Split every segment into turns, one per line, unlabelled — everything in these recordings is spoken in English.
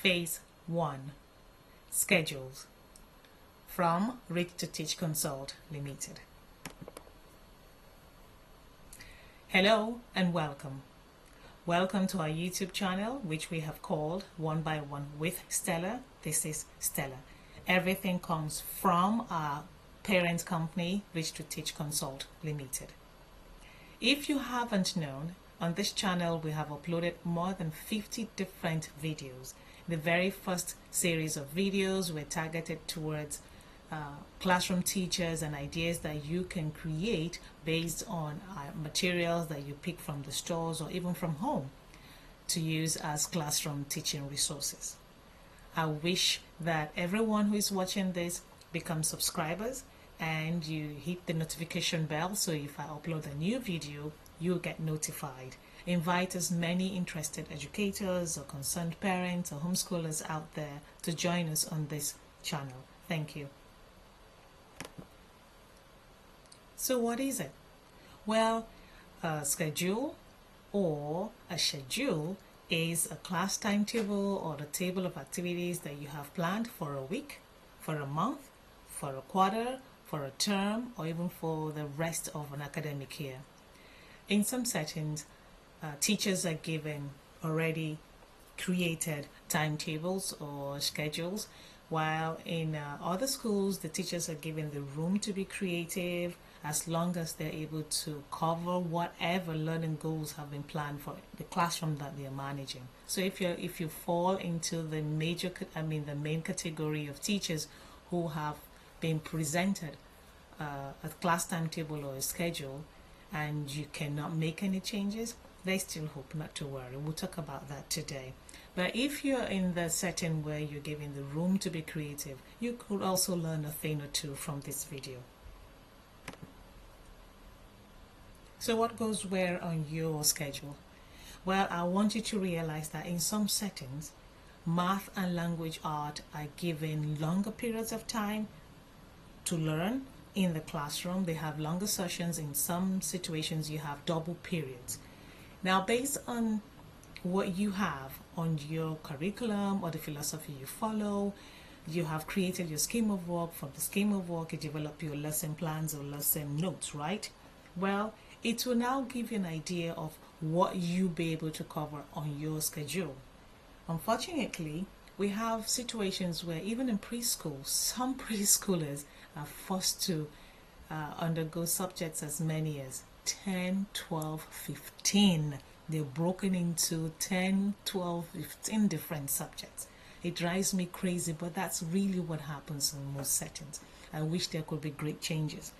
Phase 1. Schedules from Ready to Teach Consult Limited. Hello and welcome. Welcome to our YouTube channel, which we have called One by One with Stella. This is Stella. Everything comes from our parent company, Ready to Teach Consult Limited. If you haven't known, on this channel we have uploaded more than 50 different videos. The very first series of videos were targeted towards classroom teachers and ideas that you can create based on materials that you pick from the stores or even from home to use as classroom teaching resources. I wish that everyone who is watching this becomes subscribers and you hit the notification bell, so if I upload a new video you'll get notified. Invite as many interested educators or concerned parents or homeschoolers out there to join us on this channel. Thank you. So what is it? Well, a schedule or a schedule is a class timetable or the table of activities that you have planned for a week, for a month, for a quarter, for a term, or even for the rest of an academic year. In some settings, teachers are given already created timetables or schedules, while in other schools the teachers are given the room to be creative as long as they're able to cover whatever learning goals have been planned for the classroom that they're managing. So if you fall into the main category of teachers who have been presented a class timetable or a schedule and you cannot make any changes, there's still hope, not to worry. We'll talk about that today. But if you're in the setting where you're given the room to be creative, you could also learn a thing or two from this video. So what goes where on your schedule? Well, I want you to realize that in some settings, math and language art are given longer periods of time to learn in the classroom. They have longer sessions. In some situations, you have double periods. Now, based on what you have on your curriculum or the philosophy you follow, you have created your scheme of work. From the scheme of work, you develop your lesson plans or lesson notes, right? Well, it will now give you an idea of what you'll be able to cover on your schedule. Unfortunately, we have situations where even in preschool, some preschoolers are forced to undergo subjects as many as 10, 12, 15. They're broken into 10, 12, 15 different subjects. It drives me crazy, but that's really what happens in most settings. I wish there could be great changes,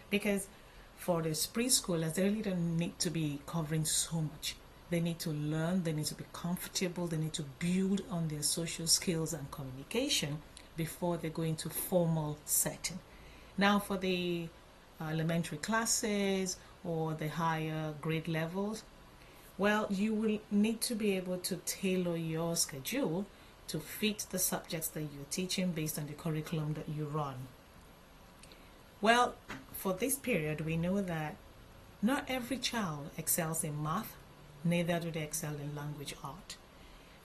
because for the preschoolers, they really don't need to be covering so much. They need to learn, they need to be comfortable, they need to build on their social skills and communication before they go into formal setting. Now for the elementary classes or the higher grade levels, well, you will need to be able to tailor your schedule to fit the subjects that you're teaching based on the curriculum that you run. Well, for this period, we know that not every child excels in math, neither do they excel in language art.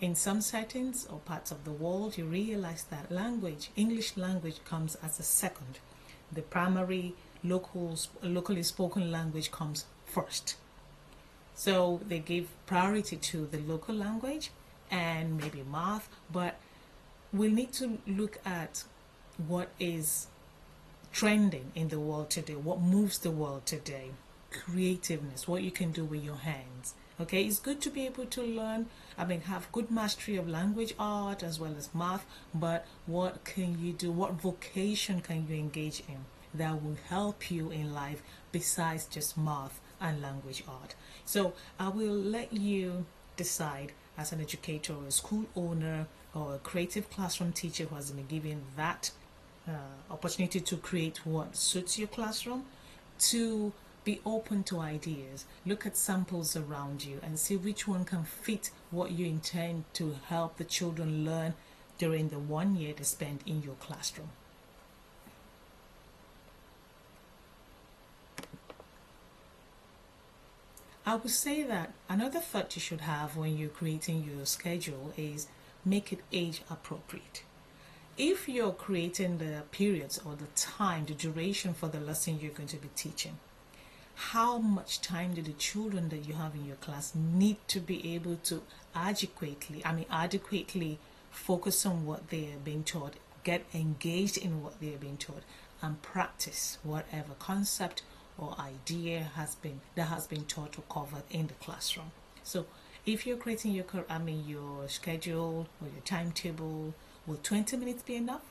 In some settings or parts of the world, you realize that English language comes as a second. The primary locally spoken language comes first. So they give priority to the local language and maybe math, but we need to look at what is trending in the world today, what moves the world today. Creativeness, what you can do with your hands. Okay, it's good to be able to learn, have good mastery of language art as well as math, but what can you do? What vocation can you engage in that will help you in life besides just math and language art? So I will let you decide, as an educator or a school owner or a creative classroom teacher who has been given that opportunity to create what suits your classroom, to be open to ideas. Look at samples around you and see which one can fit what you intend to help the children learn during the 1 year they spend in your classroom. I would say that another thought you should have when you're creating your schedule is make it age appropriate. If you're creating the periods or the time, the duration for the lesson you're going to be teaching, how much time do the children that you have in your class need to be able to adequately focus on what they are being taught, get engaged in what they are being taught, and practice whatever concept or idea has been taught or covered in the classroom. So if you're creating your schedule or your timetable, will 20 minutes be enough?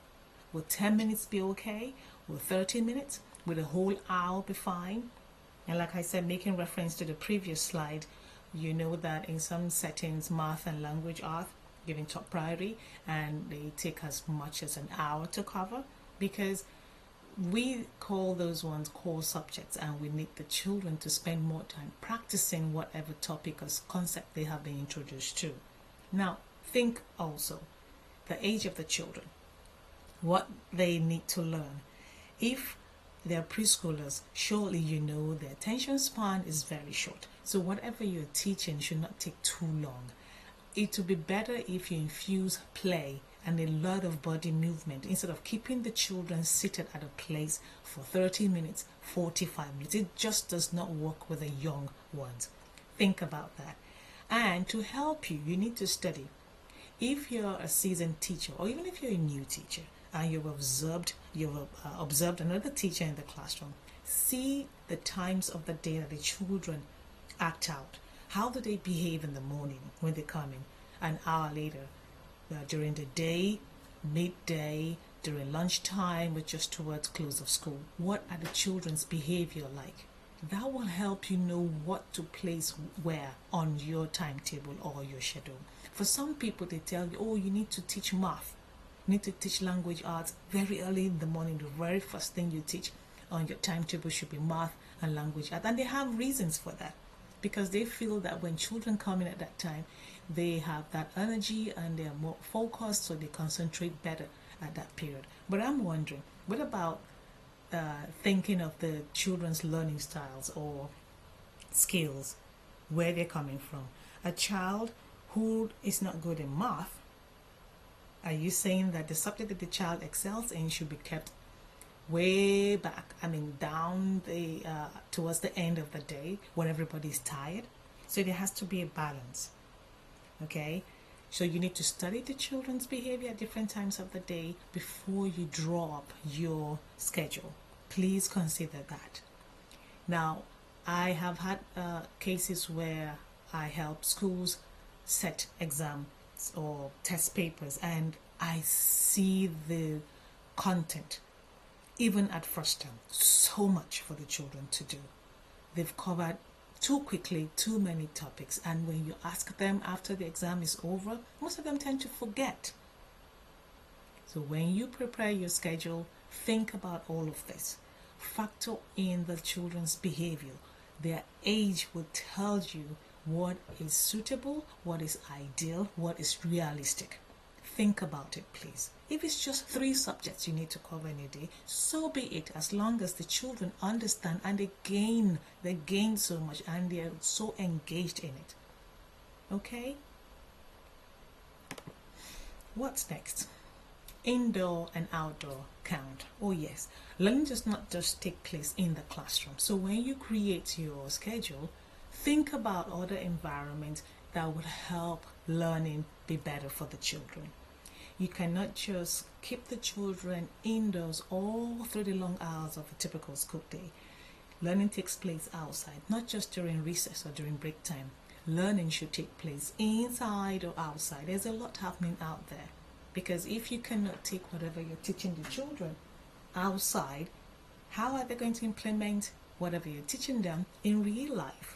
Will 10 minutes be okay? Will 30 minutes? Will the whole hour be fine? And like I said, making reference to the previous slide, you know that in some settings, math and language are given top priority, and they take as much as an hour to cover, because we call those ones core subjects, and we need the children to spend more time practicing whatever topic or concept they have been introduced to. Now, think also the age of the children, what they need to learn. If they're preschoolers, surely you know their attention span is very short. So whatever you're teaching should not take too long. It would be better if you infuse play and a lot of body movement instead of keeping the children seated at a place for 30 minutes, 45 minutes. It just does not work with the young ones. Think about that. And to help you, you need to study. If you're a seasoned teacher, or even if you're a new teacher, and you've observed another teacher in the classroom, see the times of the day that the children act out. How do they behave in the morning when they come in? An hour later, during the day, midday, during lunchtime, or just towards close of school. What are the children's behavior like? That will help you know what to place where on your timetable or your schedule. For some people, they tell you, oh, you need to teach math. You need to teach language arts very early in the morning. The very first thing you teach on your timetable should be math and language arts. And they have reasons for that, because they feel that when children come in at that time, they have that energy and they are more focused, so they concentrate better at that period. But I'm wondering, what about thinking of the children's learning styles or skills, where they're coming from? A child who is not good in math, are you saying that the subject that the child excels in should be kept way back, down towards the end of the day when everybody's tired? So there has to be a balance. Okay, so you need to study the children's behavior at different times of the day before you draw up your schedule. Please consider that. Now, I have had cases where I help schools set exams or test papers, and I see the content even at first term, so much for the children to do. They've covered too quickly too many topics, and when you ask them after the exam is over, most of them tend to forget. So when you prepare your schedule, think about all of this. Factor in the children's behavior. Their age will tell you what is suitable, what is ideal, what is realistic. Think about it, please. If it's just 3 subjects you need to cover in a day, so be it, as long as the children understand and they gain so much and they are so engaged in it. Okay? What's next? Indoor and outdoor count. Oh yes, learning does not just take place in the classroom. So when you create your schedule, think about other environments that would help learning be better for the children. You cannot just keep the children indoors all through the long hours of a typical school day. Learning takes place outside, not just during recess or during break time. Learning should take place inside or outside. There's a lot happening out there. Because if you cannot take whatever you're teaching the children outside, how are they going to implement whatever you're teaching them in real life?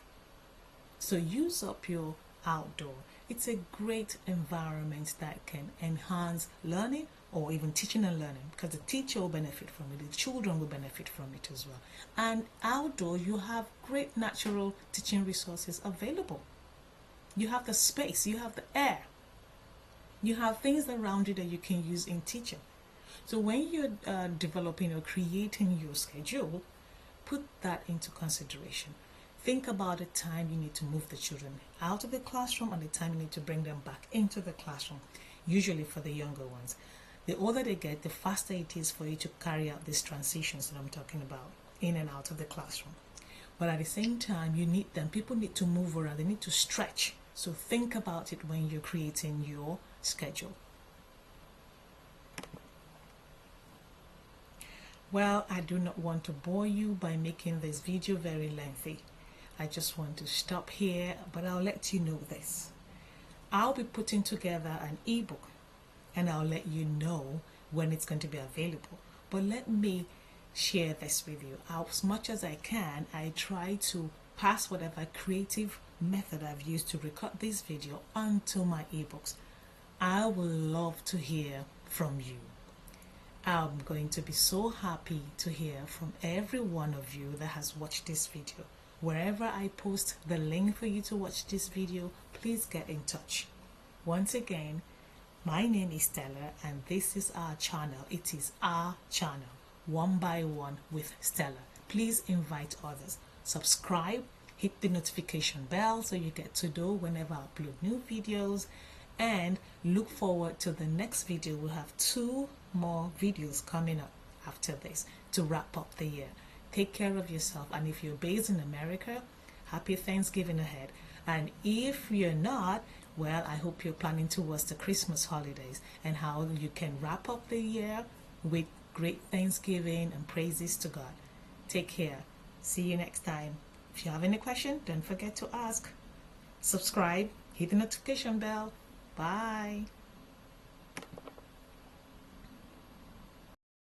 So use up your outdoor. It's a great environment that can enhance learning or even teaching and learning, because the teacher will benefit from it, the children will benefit from it as well. And outdoor, you have great natural teaching resources available. You have the space, you have the air, you have things around you that you can use in teaching. So when you're developing or creating your schedule, put that into consideration. Think about the time you need to move the children out of the classroom and the time you need to bring them back into the classroom. usually for the younger ones. The older they get, the faster it is for you to carry out these transitions that I'm talking about in and out of the classroom. But at the same time, you need them. People need to move around. They need to stretch. So think about it when you're creating your schedule. Well, I do not want to bore you by making this video very lengthy. I just want to stop here, but I'll let you know this. I'll be putting together an ebook and I'll let you know when it's going to be available. But let me share this with you. As much as I can, I try to pass whatever creative method I've used to record this video onto my ebooks. I would love to hear from you. I'm going to be so happy to hear from every one of you that has watched this video. Wherever I post the link for you to watch this video, please get in touch. Once again, my name is Stella and this is our channel. It is our channel, One by One with Stella. Please invite others. Subscribe, hit the notification bell so you get to know whenever I upload new videos, and look forward to the next video. We'll have 2 more videos coming up after this to wrap up the year. Take care of yourself, and if you're based in America, happy Thanksgiving ahead. And if you're not, well, I hope you're planning towards the Christmas holidays and how you can wrap up the year with great Thanksgiving and praises to God. Take care. See you next time. If you have any question, don't forget to ask. Subscribe, hit the notification bell. Bye.